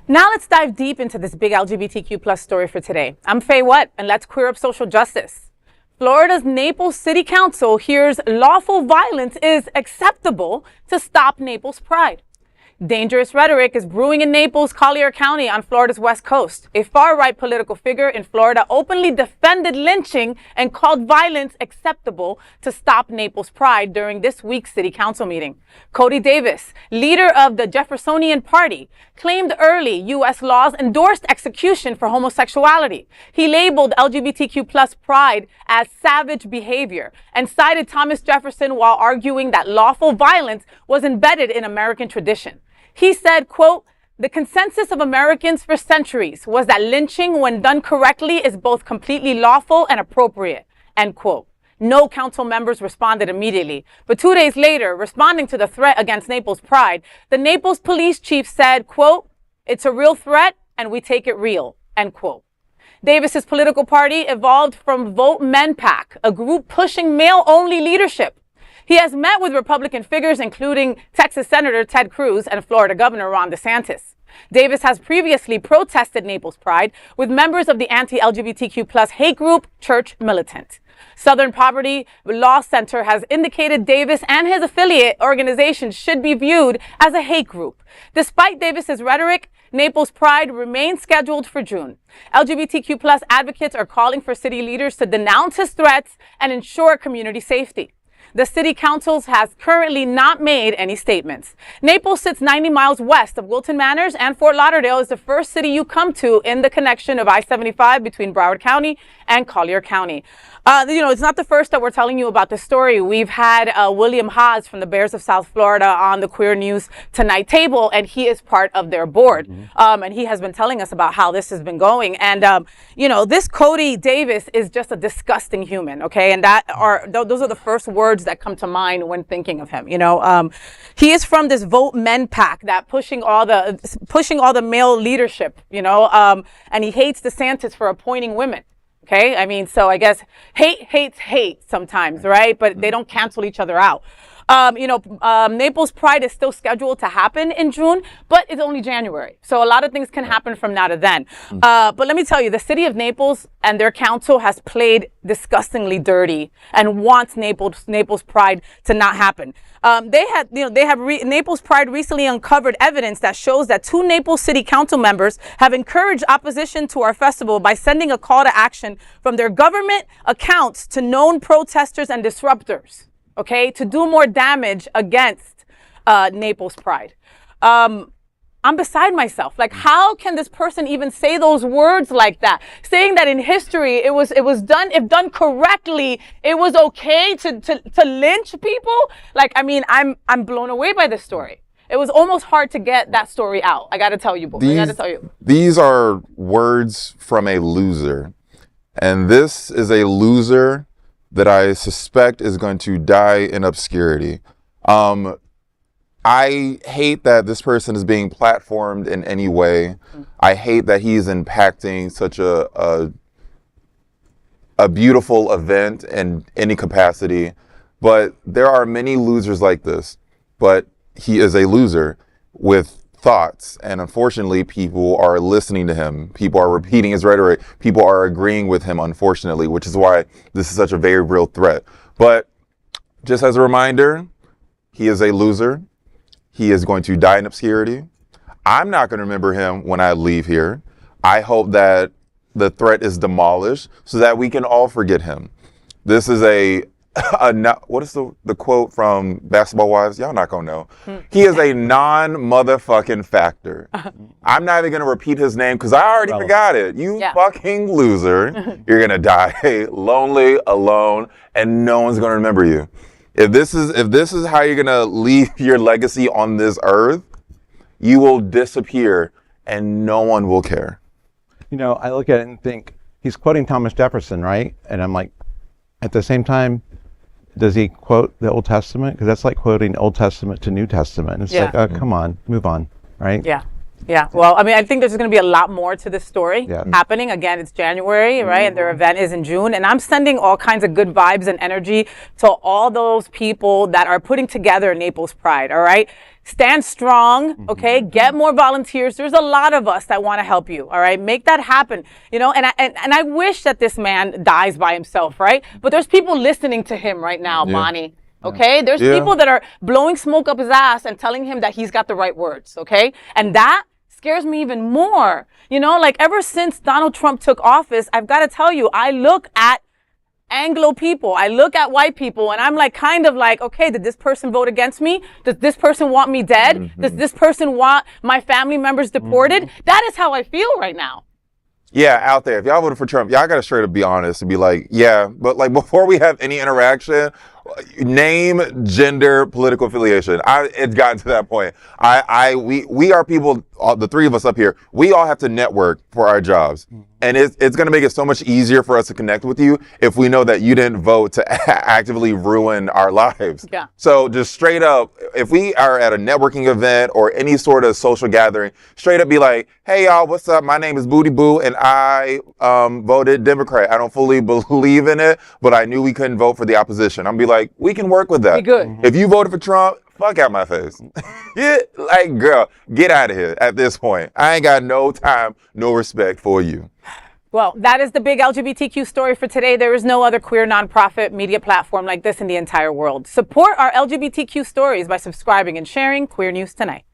Now let's dive deep into this big LGBTQ plus story for today. I'm Faye Watt, and let's queer up social justice. Florida's Naples City Council hears lawful violence is acceptable to stop Naples Pride. Dangerous rhetoric is brewing in Naples Collier County on Florida's west coast. A far-right political figure in Florida openly defended lynching and called violence acceptable to stop Naples Pride during this week's city council meeting. Cody Davis, leader of the Jeffersonian Party, claimed early U.S. laws endorsed execution for homosexuality. He labeled LGBTQ plus pride as savage behavior and cited Thomas Jefferson while arguing that lawful violence was embedded in American tradition. He said, quote, "The consensus of Americans for centuries was that lynching, when done correctly, is both completely lawful and appropriate," end quote. No council members responded immediately. But 2 days later, responding to the threat against Naples Pride, the Naples police chief said, quote, "It's a real threat and we take it real," end quote. Davis's political party evolved from Vote Men PAC, a group pushing male-only leadership. He has met with Republican figures, including Texas Senator Ted Cruz and Florida Governor Ron DeSantis. Davis has previously protested Naples Pride with members of the anti-LGBTQ plus hate group Church Militant. Southern Poverty Law Center has indicated Davis and his affiliate organizations should be viewed as a hate group. Despite Davis's rhetoric, Naples Pride remains scheduled for June. LGBTQ plus advocates are calling for city leaders to denounce his threats and ensure community safety. The city council has currently not made any statements. Naples sits 90 miles west of Wilton Manors, and Fort Lauderdale is the first city you come to in the connection of I-75 between Broward County and Collier County. It's not the first that we're telling you about this story. We've had William Haas from the Bears of South Florida on the Queer News Tonight table, and he is part of their board. And he has been telling us about how this has been going. And, this Cody Davis is just a disgusting human, okay? And those are the first words that come to mind when thinking of him. He is from this Vote Men PAC that pushing all the male leadership, and he hates DeSantis for appointing women. Okay, I mean, so I guess hate hates hate sometimes, right? But they don't cancel each other out. Naples Pride is still scheduled to happen in June, but it's only January. So a lot of things can happen from now to then. But let me tell you, the city of Naples and their council has played disgustingly dirty and wants Naples Pride to not happen. Naples Pride recently uncovered evidence that shows that 2 Naples City Council members have encouraged opposition to our festival by sending a call to action from their government accounts to known protesters and disruptors. Okay, to do more damage against Naples Pride. I'm beside myself. Like, how can this person even say those words like that? Saying that in history, it was done, if done correctly, it was okay to lynch people. Like, I mean, I'm blown away by this story. It was almost hard to get that story out. I got to tell you, boy. These are words from a loser. And this is a loser that I suspect is going to die in obscurity. I hate that this person is being platformed in any way. I hate that he's impacting such a beautiful event in any capacity. But there are many losers like this. But he is a loser with thoughts, and unfortunately people are listening to him. People are repeating his rhetoric. People are agreeing with him, unfortunately, which is why this is such a very real threat. But just as a reminder, he is a loser. He is going to die in obscurity. I'm not going to remember him when I leave here. I hope that the threat is demolished so that we can all forget him. This is what is the quote from Basketball Wives? Y'all not gonna know. He is a non-motherfucking factor. I'm not even gonna repeat his name because I already forgot it. You fucking loser. You're gonna die lonely, alone, and no one's gonna remember you. If this is how you're gonna leave your legacy on this earth, you will disappear and no one will care. I look at it and think, he's quoting Thomas Jefferson, right? And I'm like, at the same time, does he quote the Old Testament? Because that's like quoting Old Testament to New Testament. It's like, oh, come on, move on, right? Yeah. Well, I mean, I think there's going to be a lot more to this story happening. Again, it's January, right? And their event is in June. And I'm sending all kinds of good vibes and energy to all those people that are putting together Naples Pride, all right? stand strong, okay? Get more volunteers. There's a lot of us that want to help you, all right? Make that happen, you know? And I wish that this man dies by himself, right? But there's people listening to him right now, Bonnie. Okay, there's people that are blowing smoke up his ass and telling him that he's got the right words, okay? And that scares me even more. You know, like ever since Donald Trump took office, I've got to tell you, I look at Anglo people, I look at white people, and I'm like, kind of like, okay, did this person vote against me? Does this person want me dead? Does this person want my family members deported? That is how I feel right now. Yeah, out there. If y'all voted for Trump, y'all gotta straight up be honest and be like, yeah, but like before we have any interaction, name, gender, political affiliation. It's gotten to that point. We are people, the three of us up here, we all have to network for our jobs. And it's going to make it so much easier for us to connect with you if we know that you didn't vote to actively ruin our lives. Yeah. So just straight up, if we are at a networking event or any sort of social gathering, straight up be like, hey y'all, what's up? My name is Booty Boo and I voted Democrat. I don't fully believe in it, but I knew we couldn't vote for the opposition. I'm be like, we can work with that. Be good. If you voted for Trump, fuck out my face. Like, girl, get out of here at this point. I ain't got no time, no respect for you. Well, that is the big LGBTQ story for today. There is no other queer nonprofit media platform like this in the entire world. Support our LGBTQ stories by subscribing and sharing Queer News Tonight.